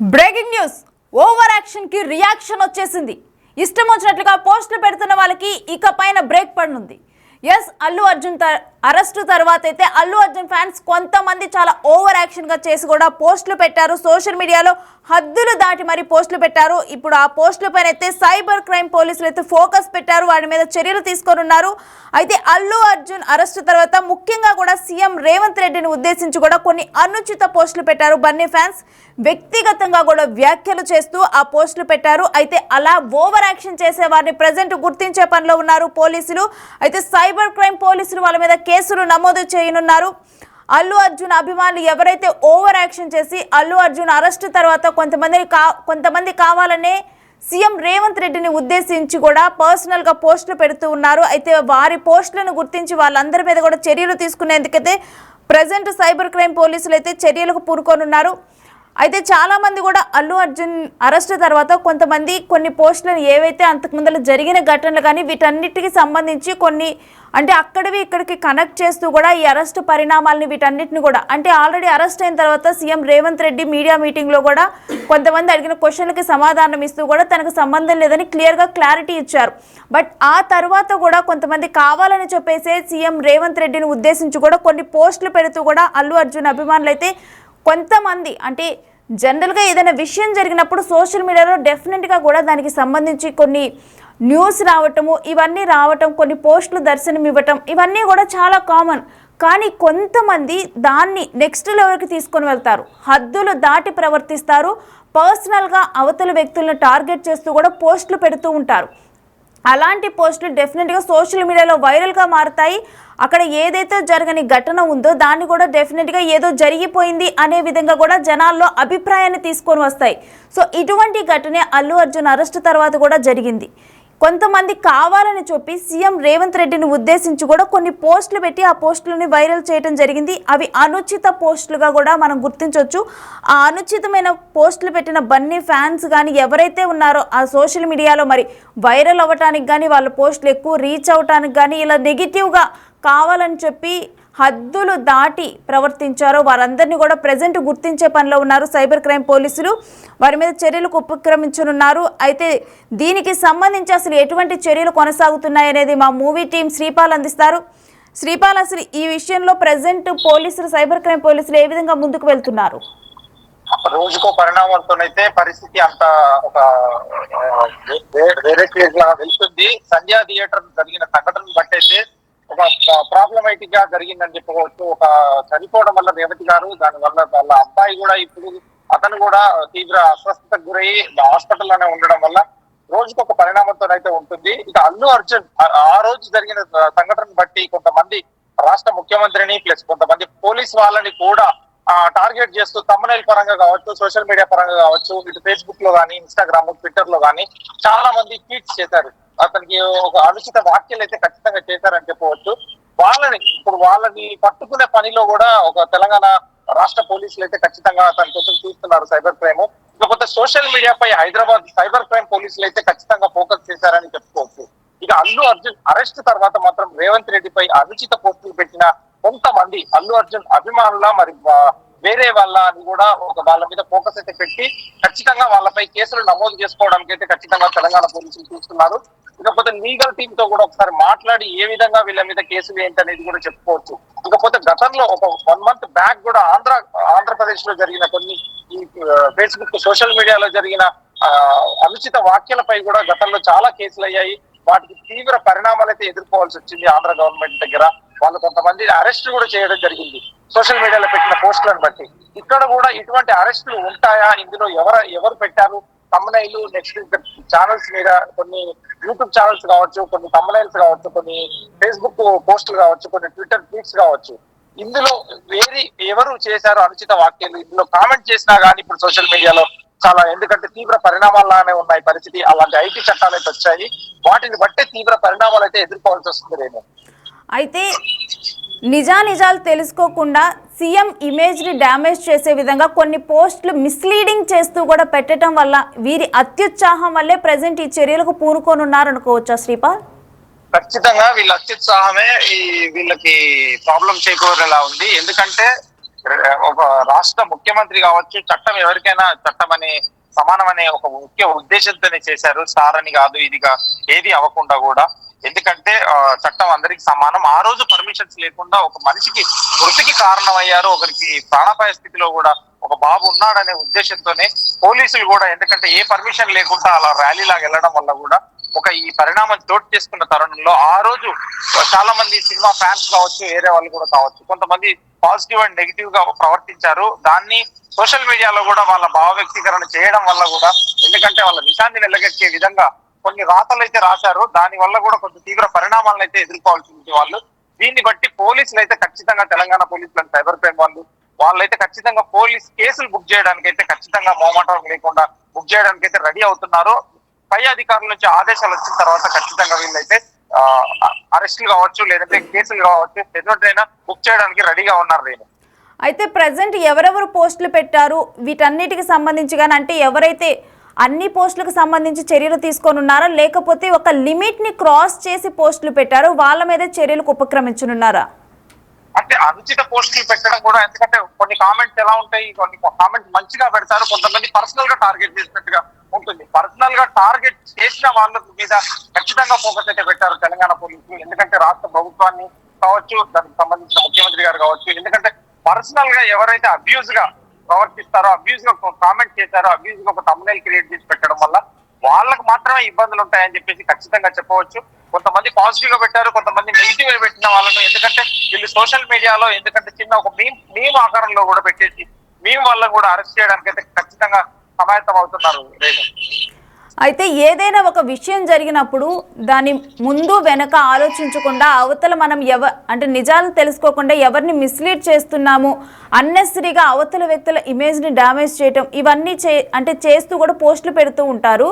Breaking news over action కి reaction వచ్చేసింది. ఇష్టం వచ్చినట్లుగా పోస్టులు పెడుతున్న వాళ్ళకి ఇక పైన బ్రేక్ పడనుంది. అల్లు అర్జున్ అరెస్టు తర్వాత అయితే అల్లు అర్జున్ ఫ్యాన్స్ కొంతమంది చాలా ఓవర్ యాక్షన్ గా చేసి కూడా పోస్టులు పెట్టారు. సోషల్ మీడియాలో హద్దులు దాటి మరి పోస్టులు పెట్టారు. ఇప్పుడు ఆ పోస్టుల పైన అయితే సైబర్ క్రైమ్ పోలీసులు అయితే ఫోకస్ పెట్టారు, వాటి మీద చర్యలు తీసుకొని ఉన్నారు. అయితే అల్లు అర్జున్ అరెస్టు తర్వాత ముఖ్యంగా కూడా సీఎం రేవంత్ రెడ్డిని ఉద్దేశించి కూడా కొన్ని అనుచిత పోస్టులు పెట్టారు. బన్నీ ఫ్యాన్స్ వ్యక్తిగతంగా కూడా వ్యాఖ్యలు చేస్తూ ఆ పోస్టులు పెట్టారు. అయితే అలా ఓవర్ యాక్షన్ చేసే వారిని ప్రజెంట్ గుర్తించే పనిలో ఉన్నారు పోలీసులు. అయితే సైబర్ క్రైమ్ పోలీసులు వాళ్ళ మీద కేసులు నమోదు చేయనున్నారు. అల్లు అర్జున్ అభిమానులు ఎవరైతే ఓవర్ యాక్షన్ చేసి అల్లు అర్జున్ అరెస్టు తర్వాత కొంతమంది కావాలనే సీఎం రేవంత్ రెడ్డిని ఉద్దేశించి కూడా పర్సనల్ గా పోస్టులు పెడుతూ ఉన్నారు. అయితే వారి పోస్టులను గుర్తించి వాళ్ళందరి మీద కూడా చర్యలు తీసుకునేందుకైతే ప్రజెంట్ సైబర్ క్రైమ్ పోలీసులు అయితే చర్యలకు పూనుకోనున్నారు. అయితే చాలా మంది కూడా అల్లు అర్జున్ అరెస్టు తర్వాత కొంతమంది కొన్ని పోస్టులను ఏవైతే అంతకుముందు జరిగిన ఘటనలు కానీ వీటన్నిటికి సంబంధించి కొన్ని అంటే అక్కడివి ఇక్కడికి కనెక్ట్ చేస్తూ కూడా ఈ అరెస్టు పరిణామాలని వీటన్నిటిని కూడా అంటే ఆల్రెడీ అరెస్ట్ అయిన తర్వాత సీఎం రేవంత్ రెడ్డి మీడియా మీటింగ్లో కూడా కొంతమంది అడిగిన క్వశ్చన్లకి సమాధానం ఇస్తూ కూడా తనకు సంబంధం లేదని క్లారిటీ ఇచ్చారు. బట్ ఆ తర్వాత కూడా కొంతమంది కావాలని చెప్పేసి సీఎం రేవంత్ రెడ్డిని ఉద్దేశించి కూడా కొన్ని పోస్టులు పెడుతూ కూడా అల్లు అర్జున్ అభిమానులు అయితే కొంతమంది అంటే జనరల్గా ఏదైనా విషయం జరిగినప్పుడు సోషల్ మీడియాలో డెఫినెట్గా కూడా దానికి సంబంధించి కొన్ని న్యూస్ రావటము ఇవన్నీ రావటం కొన్ని పోస్టులు దర్శనం ఇవ్వటం ఇవన్నీ కూడా చాలా కామన్. కానీ కొంతమంది దాన్ని నెక్స్ట్ లెవెల్కి తీసుకొని వెళ్తారు, హద్దులు దాటి ప్రవర్తిస్తారు, పర్సనల్గా అవతల వ్యక్తులను టార్గెట్ చేస్తూ కూడా పోస్టులు పెడుతూ ఉంటారు. అలాంటి పోస్టులు డెఫినెట్గా సోషల్ మీడియాలో వైరల్గా మారుతాయి. అక్కడ ఏదైతే జరగని ఘటన ఉందో దాన్ని కూడా డెఫినెట్గా ఏదో జరిగిపోయింది అనే విధంగా కూడా జనాల్లో అభిప్రాయాన్ని తీసుకొని వస్తాయి. సో ఇటువంటి ఘటనే అల్లు అర్జున్ అరెస్టు తర్వాత కూడా జరిగింది. కొంతమంది కావాలని చెప్పి సీఎం రేవంత్ రెడ్డిని ఉద్దేశించి కూడా కొన్ని పోస్టులు పెట్టి ఆ పోస్టులని వైరల్ చేయడం జరిగింది. అవి అనుచిత పోస్టులుగా కూడా మనం గుర్తించవచ్చు. ఆ అనుచితమైన పోస్టులు పెట్టిన బన్నీ ఫ్యాన్స్ కానీ ఎవరైతే ఉన్నారో ఆ సోషల్ మీడియాలో మరి వైరల్ అవ్వటానికి కానీ వాళ్ళ పోస్టులు ఎక్కువ రీచ్ అవ్వటానికి కానీ ఇలా నెగిటివ్గా కావాలని చెప్పి హద్దులు దాటి ప్రవర్తించారో వారందరినీ కూడా ప్రజెంట్ గుర్తించే పనిలో ఉన్నారు సైబర్ క్రైమ్ పోలీసులు. వారి మీద చర్యలకు ఉపక్రమించనున్నారు. అయితే దీనికి సంబంధించి అసలు ఎటువంటి చర్యలు కొనసాగుతున్నాయనేది మా మూవీ టీం శ్రీపాల్ అందిస్తారు. శ్రీపాల్, అసలు ఈ విషయంలో ప్రజెంట్ పోలీసులు సైబర్ క్రైమ్ పోలీసులు ఏ విధంగా ముందుకు వెళ్తున్నారు? రోజుకో పరిణామాలతోనైతే పరిస్థితి అంత ఒక వేరే కేజ్ లా వెళ్తుంది. సంధ్యా థియేటర్ జరిగిన సంఘటన బట్టి అయితే ఒక ప్రాబ్లమేటిక్ గా జరిగిందని చెప్పుకోవచ్చు. ఒక చనిపోవడం వల్ల రేవతి గారు, దాని వల్ల వాళ్ళ అబ్బాయి కూడా ఇప్పుడు అతను కూడా తీవ్ర అస్వస్థతకు గురై హాస్పిటల్ లోనే ఉండడం వల్ల రోజుకు ఒక పరిణామంతోనైతే ఉంటుంది. ఇక అల్లు అర్జున్ ఆ రోజు జరిగిన సంఘటన బట్టి కొంతమంది రాష్ట్ర ముఖ్యమంత్రిని ప్లస్ కొంతమంది పోలీస్ వాళ్ళని కూడా టార్గెట్ చేస్తూ తమ్మునైల్ పరంగా కావచ్చు, సోషల్ మీడియా పరంగా కావచ్చు, ఇటు ఫేస్బుక్ లో కానీ ఇన్స్టాగ్రామ్ ట్విట్టర్ లో కానీ చాలా మంది ట్వీట్స్ చేశారు. అతనికి ఒక అనుచిత వ్యాఖ్యలు అయితే ఖచ్చితంగా చేశారని చెప్పవచ్చు. వాళ్ళని పట్టుకునే పనిలో కూడా ఒక తెలంగాణ రాష్ట్ర పోలీసులు అయితే ఖచ్చితంగా అతని కోసం చూస్తున్నారు సైబర్ క్రైమ్. ఇకపోతే సోషల్ మీడియాపై హైదరాబాద్ సైబర్ క్రైమ్ పోలీసులు అయితే ఖచ్చితంగా ఫోకస్ చేశారని చెప్పుకోవచ్చు. ఇక అల్లు అర్జున్ అరెస్ట్ తర్వాత మాత్రం రేవంత్ రెడ్డిపై అనుచిత పోస్టులు పెట్టిన కొంతమంది అల్లు అర్జున్ అభిమానుల మరి వేరే వాళ్ళని కూడా వాళ్ళ మీద ఫోకస్ అయితే పెట్టి ఖచ్చితంగా వాళ్ళపై కేసులు నమోదు చేసుకోవడానికి అయితే ఖచ్చితంగా తెలంగాణ పోలీసులు చూస్తున్నారు. ఇకపోతే లీగల్ టీమ్ తో కూడా ఒకసారి మాట్లాడి ఏ విధంగా వీళ్ళ మీద కేసులు ఏంటనేది కూడా చెప్పుకోవచ్చు. ఇకపోతే గతంలో ఒక 1 month బ్యాక్ కూడా ఆంధ్రప్రదేశ్ లో జరిగిన కొన్ని ఈ ఫేస్బుక్ సోషల్ మీడియాలో జరిగిన అనుచిత వ్యాఖ్యలపై కూడా గతంలో చాలా కేసులు అయ్యాయి. వాటికి తీవ్ర పరిణామాలు అయితే ఎదుర్కోవాల్సి వచ్చింది ఆంధ్ర గవర్నమెంట్ దగ్గర. వాళ్ళు కొంతమంది అరెస్ట్ కూడా చేయడం జరిగింది సోషల్ మీడియాలో పెట్టిన పోస్టులను బట్టి. ఇక్కడ కూడా ఇటువంటి అరెస్టులు ఉంటాయా, ఇందులో ఎవరు పెట్టారు, తమ్మునైలు నెక్స్ట్ ఛానల్స్ మీద కొన్ని యూట్యూబ్ ఛానల్స్ కావచ్చు, కొన్ని తమ్మునైల్స్ కావచ్చు, కొన్ని ఫేస్బుక్ పోస్టులు కావచ్చు, కొన్ని ట్విట్టర్ ట్వీట్స్ కావచ్చు, ఇందులో ఎవరు చేశారు అనుచిత వ్యాఖ్యలు ఇందులో కామెంట్ చేసినా కానీ ఇప్పుడు సోషల్ మీడియాలో చాలా ఎందుకంటే తీవ్ర పరిణామాల్లానే ఉన్నాయి పరిస్థితి. అలాంటి ఐటీ చట్టాలు అయితే వచ్చాయి, వాటిని బట్టే తీవ్ర పరిణామాలు అయితే ఎదుర్కోవాల్సి వస్తుంది రేమో. అయితే నిజాలు తెలుసుకోకుండా సీఎం ఇమేజ్ని డ్యామేజ్ చేసే విధంగా కొన్ని పోస్టులు మిస్లీడింగ్ చేస్తూ కూడా పెట్టడం వల్ల వీరి అత్యుత్సాహం వల్లే ప్రజెంట్ ఈ చర్యలకు పూనుకోనున్నారు అనుకోవచ్చా శ్రీపాల్? ఖచ్చితంగా వీళ్ళ అత్యుత్సాహమే వీళ్ళకి ప్రాబ్లం చేకూరేలా ఉంది. ఎందుకంటే ఒక రాష్ట్ర ముఖ్యమంత్రి కావచ్చు, చట్టం ఎవరికైనా చట్టం అనే సమానం అనే ఒక ముఖ్య ఉద్దేశంతోనే చేశారు. స్టార్ అని కాదు, ఇది ఏది అవ్వకుండా కూడా. ఎందుకంటే చట్టం అందరికి సమానం. ఆ రోజు పర్మిషన్స్ లేకుండా ఒక మనిషికి మృతికి కారణమయ్యారు. ఒకరికి ప్రాణాపాయ స్థితిలో కూడా ఒక బాబు ఉన్నాడనే ఉద్దేశంతోనే పోలీసులు కూడా, ఎందుకంటే ఏ పర్మిషన్ లేకుండా అలా ర్యాలీ లాగా వెళ్ళడం వల్ల కూడా ఈ పరిణామం చోటు చేసుకున్న తరుణంలో ఆ రోజు చాలా మంది సినిమా ఫ్యాన్స్ కావచ్చు, వేరే వాళ్ళు కూడా కావచ్చు, కొంతమంది పాజిటివ్ అండ్ నెగిటివ్ గా ప్రవర్తించారు. దాన్ని సోషల్ మీడియాలో కూడా వాళ్ళ భావ వ్యక్తీకరణ చేయడం వల్ల కూడా, ఎందుకంటే వాళ్ళ నిశాన్ని నిలగెట్టే విధంగా కొన్ని రాతలు అయితే రాశారు. దాని వల్ల కూడా కొంచెం తీవ్ర పరిణామాలను అయితే ఎదుర్కోవాల్సి ఉంది వాళ్ళు. దీన్ని బట్టి పోలీసులు అయితే ఖచ్చితంగా, తెలంగాణ పోలీసులు సైబర్ క్రైమ్ వాళ్ళైతే ఖచ్చితంగా పోలీస్ కేసులు బుక్ చేయడానికి అయితే ఖచ్చితంగా మొహమాటం లేకుండా బుక్ చేయడానికి అయితే రెడీ అవుతున్నారు. పై అధికారుల నుంచి ఆదేశాలు వచ్చిన తర్వాత ఖచ్చితంగా వీళ్ళైతే అరెస్టులు కావచ్చు, లేదంటే కేసులు కావచ్చు, ఎదురైనా బుక్ చేయడానికి రెడీగా ఉన్నారు. నేను అయితే ప్రజెంట్ ఎవరెవరు పోస్టులు పెట్టారు వీటన్నిటికి సంబంధించి కానీ, అంటే ఎవరైతే అన్ని పోస్టులకు సంబంధించి చర్యలు తీసుకొని ఉన్నారా, లేకపోతే ఒక లిమిట్ ని క్రాస్ చేసి పోస్టులు పెట్టారు వాళ్ళ మీద చర్యలకు ఉపక్రమించనున్నారా? అంటే అనుచిత పోస్టులు పెట్టడం కూడా, ఎందుకంటే కొన్ని కామెంట్స్ ఎలా ఉంటాయి, కొన్ని కామెంట్స్ మంచిగా పెడతారు, కొంతమంది పర్సనల్ గా టార్గెట్ చేసినట్టుగా ఉంటుంది. పర్సనల్ గా టార్గెట్ చేసిన వాళ్ళ మీద ఖచ్చితంగా ఫోకస్ అయితే పెట్టారు తెలంగాణ పోలీసులు. ఎందుకంటే రాష్ట్ర ప్రభుత్వాన్ని కావచ్చు, దానికి సంబంధించిన ముఖ్యమంత్రి గారు కావచ్చు, ఎందుకంటే పర్సనల్ గా ఎవరైతే అబ్యూజ్ గా ప్రవర్తిస్తారో, అబ్యూజ్ గా కామెంట్ చేశారో, అబ్యూజ్ గా ఒక thumbnail క్రియేట్ చేసి పెట్టడం వల్ల వాళ్ళకు మాత్రమే ఇబ్బందులు ఉంటాయని చెప్పేసి ఖచ్చితంగా చెప్పవచ్చు. కొంతమంది పాజిటివ్ గా పెట్టారు, కొంతమంది నెగిటివ్ గా పెట్టిన వాళ్ళను, ఎందుకంటే వీళ్ళు సోషల్ మీడియాలో ఎందుకంటే చిన్న ఒక మీమ్ ఆకారంలో కూడా పెట్టేసి మీమ్ వల్ల కూడా అరెస్ట్ చేయడానికి అయితే ఖచ్చితంగా సమాయత్తం అవుతున్నారు. అయితే ఏదైనా ఒక విషయం జరిగినప్పుడు దాని ముందు వెనక ఆలోచించకుండా అవతల మనం అంటే నిజాలను తెలుసుకోకుండా ఎవరిని మిస్లీడ్ చేస్తున్నాము, అన్నెసరీగా అవతల వ్యక్తుల ఇమేజ్ని డ్యామేజ్ చేయటం, ఇవన్నీ చేస్తూ కూడా పోస్టులు పెడుతూ ఉంటారు.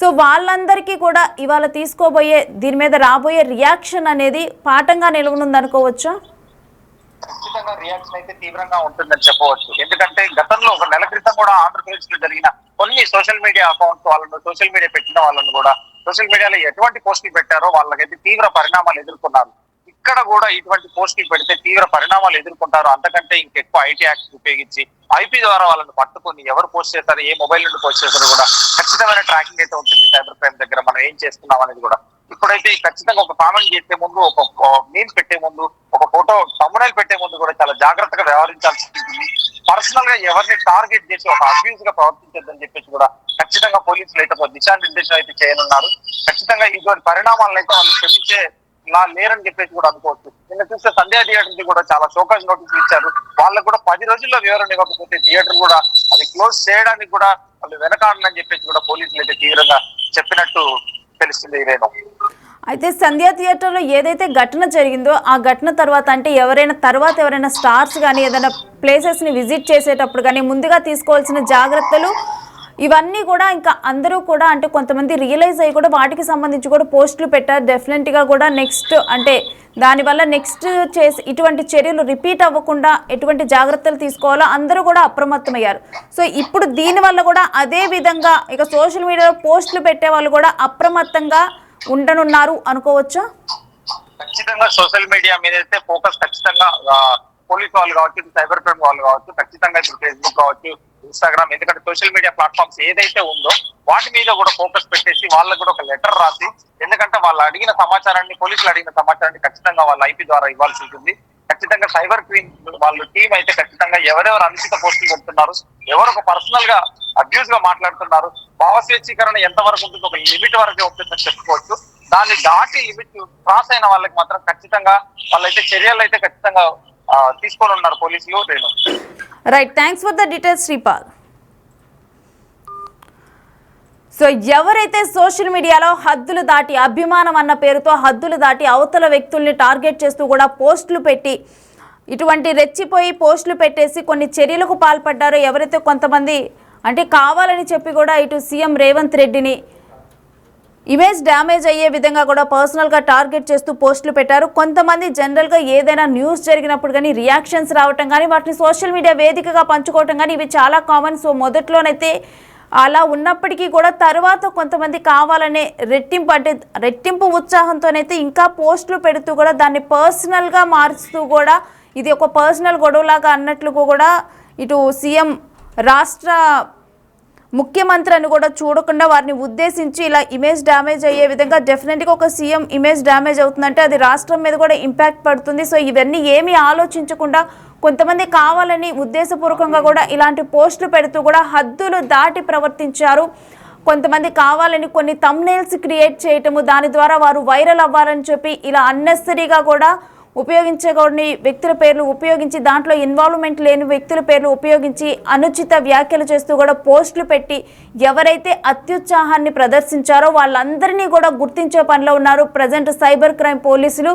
సో వాళ్ళందరికీ కూడా ఇవాళ తీసుకోబోయే దీని మీద రాబోయే రియాక్షన్ అనేది పాఠంగా నిలవనుంది అనుకోవచ్చా? ఖచ్చితంగా రియాక్షన్ అయితే తీవ్రంగా ఉంటుందని చెప్పవచ్చు. ఎందుకంటే గతంలో ఒక నెల క్రితం కూడా ఆంధ్రప్రదేశ్ లో జరిగిన కొన్ని సోషల్ మీడియా అకౌంట్స్ వాళ్ళను, సోషల్ మీడియా పెట్టిన వాళ్ళను కూడా సోషల్ మీడియాలో ఎటువంటి పోస్టులు పెట్టారో వాళ్ళకైతే తీవ్ర పరిణామాలు ఎదుర్కొన్నారు. ఇక్కడ కూడా ఇటువంటి పోస్టులు పెడితే తీవ్ర పరిణామాలు ఎదుర్కొంటారు. అంతకంటే ఇంకెక్కువ ఐటీ యాక్ట్స్ ఉపయోగించి ఐపీ ద్వారా వాళ్ళని పట్టుకొని ఎవరు పోస్ట్ చేస్తారు, ఏ మొబైల్ నుండి పోస్ట్ చేస్తారో కూడా ఖచ్చితమైన ట్రాకింగ్ అయితే ఉంటుంది సైబర్ క్రైమ్ దగ్గర. మనం ఏం చేస్తున్నాం అనేది కూడా ఇప్పుడైతే ఖచ్చితంగా ఒక కామెంట్ చేసే ముందు, ఒక మీమ్ పెట్టే ముందు, ఒక ఫోటో thumbnail పెట్టే ముందు కూడా చాలా జాగ్రత్తగా వ్యవహరించాల్సి ఉంటుంది. పర్సనల్ గా ఎవరిని టార్గెట్ చేసి ఒక అబ్యూజ్ గా ప్రవర్తించద్దని చెప్పేసి కూడా ఖచ్చితంగా పోలీసులు అయితే ఒక దిశానిర్దేశం అయితే చేయనున్నారు. ఖచ్చితంగా ఇటువంటి పరిణామాలను అయితే వాళ్ళు క్షమించే లేరని చెప్పేసి కూడా అనుకోవచ్చు. నిన్న చూస్తే సంధ్యా థియేటర్ కూడా చాలా షోకాజ్ నోటీసులు ఇచ్చారు. వాళ్ళకు కూడా 10 రోజుల్లో వివరణ ఇవ్వకపోతే థియేటర్ కూడా అది క్లోజ్ చేయడానికి కూడా వాళ్ళు వెనకాడని చెప్పేసి కూడా పోలీసులు అయితే తీవ్రంగా చెప్పినట్టు తెలుస్తుంది. ఇదేనో అయితే సంధ్యా థియేటర్లో ఏదైతే ఘటన జరిగిందో ఆ ఘటన తర్వాత అంటే ఎవరైనా స్టార్స్ కానీ ఏదైనా ప్లేసెస్ని విజిట్ చేసేటప్పుడు కానీ ముందుగా తీసుకోవాల్సిన జాగ్రత్తలు ఇవన్నీ కూడా ఇంకా అందరూ కూడా అంటే కొంతమంది రియలైజ్ అయ్యి కూడా వాటికి సంబంధించి కూడా పోస్టులు పెట్టారు. డెఫినెట్గా కూడా నెక్స్ట్ అంటే దానివల్ల నెక్స్ట్ ఇటువంటి చర్యలు రిపీట్ అవ్వకుండా ఎటువంటి జాగ్రత్తలు తీసుకోవాలో అందరూ కూడా అప్రమత్తమయ్యారు. సో ఇప్పుడు దీనివల్ల కూడా అదే విధంగా ఇక సోషల్ మీడియాలో పోస్టులు పెట్టే వాళ్ళు కూడా అప్రమత్తంగా ఉండనున్నారు అనుకోవచ్చా? ఖచ్చితంగా సోషల్ మీడియా మీద అయితే ఫోకస్ ఖచ్చితంగా పోలీస్ వాళ్ళు కావచ్చు, సైబర్ క్రైమ్ వాళ్ళు కావచ్చు, ఖచ్చితంగా ఇప్పుడు ఫేస్బుక్ కావచ్చు, ఇన్స్టాగ్రామ్, ఎందుకంటే సోషల్ మీడియా ప్లాట్ఫామ్స్ ఏదైతే ఉందో వాటి మీద కూడా ఫోకస్ పెట్టేసి వాళ్ళకు కూడా ఒక లెటర్ రాసి, ఎందుకంటే వాళ్ళు అడిగిన సమాచారాన్ని, పోలీసులు అడిగిన సమాచారాన్ని ఖచ్చితంగా వాళ్ళ ఐపీ ద్వారా ఇవ్వాల్సి ఉంటుంది. ఖచ్చితంగా సైబర్ క్రైమ్ వాళ్ళ టీం అయితే ఖచ్చితంగా ఎవరెవరు అనుచిత పోస్టులు పెడుతున్నారు, ఎవరు ఒక పర్సనల్ గా అబ్యూజ్ గా మాట్లాడుతున్నారు, భావ స్వేచ్ఛీకరణ ఎంత వరకు ఉంటుంది, ఒక లిమిట్ వరకే ఉంటుందని చెప్పుకోవచ్చు. దాన్ని దాటి లిమిట్ క్రాస్ అయిన వాళ్ళకి మాత్రం ఖచ్చితంగా వాళ్ళైతే చర్యలు అయితే ఖచ్చితంగా తీసుకొని ఉన్నారు పోలీసులు. Right, thanks for the details Sripal. So ఎవరైతే సోషల్ మీడియాలో హద్దులు దాటి అభిమానం అన్న పేరుతో హద్దులు దాటి అవతల వ్యక్తుల్ని టార్గెట్ చేస్తూ కూడా పోస్టులు పెట్టి ఇటువంటి రెచ్చిపోయి పోస్టులు పెట్టేసి కొన్ని చర్యలకు పాల్పడ్డారో, ఎవరైతే కొంతమంది అంటే కావాలని చెప్పి కూడా ఇటు సీఎం రేవంత్ రెడ్డిని ఇమేజ్ డ్యామేజ్ అయ్యే విధంగా కూడా పర్సనల్గా టార్గెట్ చేస్తూ పోస్టులు పెట్టారు. కొంతమంది జనరల్గా ఏదైనా న్యూస్ జరిగినప్పుడు కానీ రియాక్షన్స్ రావటం కానీ వాటిని సోషల్ మీడియా వేదికగా పంచుకోవటం కానీ ఇవి చాలా కామన్. సో మొదట్లోనైతే అలా ఉన్నప్పటికీ కూడా తర్వాత కొంతమంది కావాలనే రెట్టింపు ఉత్సాహంతోనైతే ఇంకా పోస్టులు పెడుతూ కూడా దాన్ని పర్సనల్గా మారుస్తూ కూడా ఇది ఒక పర్సనల్ గొడవలాగా అన్నట్లు కూడా ఇటు సీఎం రాష్ట్ర ముఖ్యమంత్రి అని కూడా చూడకుండా వారిని ఉద్దేశించి ఇలా ఇమేజ్ డ్యామేజ్ అయ్యే విధంగా డెఫినెట్గా ఒక సీఎం ఇమేజ్ డ్యామేజ్ అవుతుందంటే అది రాష్ట్రం మీద కూడా ఇంపాక్ట్ పడుతుంది. సో ఇవన్నీ ఏమీ ఆలోచించకుండా కొంతమంది కావాలని ఉద్దేశపూర్వకంగా కూడా ఇలాంటి పోస్టులు పెడుతూ కూడా హద్దులు దాటి ప్రవర్తించారు. కొంతమంది కావాలని కొన్ని థంబ్నెయిల్స్ క్రియేట్ చేయటము, దాని ద్వారా వారు వైరల్ అవ్వాలని చెప్పి ఇలా అన్నెసరీగా కూడా ఉపయోగించకూడని వ్యక్తుల పేర్లు ఉపయోగించి దాంట్లో ఇన్వాల్వ్మెంట్ లేని వ్యక్తుల పేర్లు ఉపయోగించి అనుచిత వ్యాఖ్యలు చేస్తూ కూడా పోస్టులు పెట్టి ఎవరైతే అత్యుత్సాహాన్ని ప్రదర్శించారో వాళ్ళందరినీ కూడా గుర్తించే పనిలో ఉన్నారు ప్రజెంట్ సైబర్ క్రైమ్ పోలీసులు.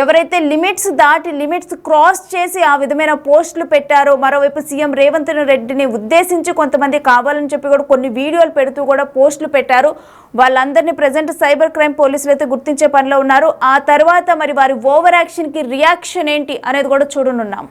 ఎవరైతే లిమిట్స్ క్రాస్ చేసి ఆ విధమైన పోస్టులు పెట్టారో, మరోవైపు సీఎం రేవంత్ రెడ్డిని ఉద్దేశించి కొంతమంది కావాలని చెప్పి కూడా కొన్ని వీడియోలు పెడుతూ కూడా పోస్టులు పెట్టారు. వాళ్ళందరినీ ప్రజెంట్ సైబర్ క్రైమ్ పోలీసులు అయితే గుర్తించే పనిలో ఉన్నారు. ఆ తర్వాత మరి వారి ఓవర్ యాక్షన్కి రియాక్షన్ ఏంటి అనేది కూడా చూడనున్నాం.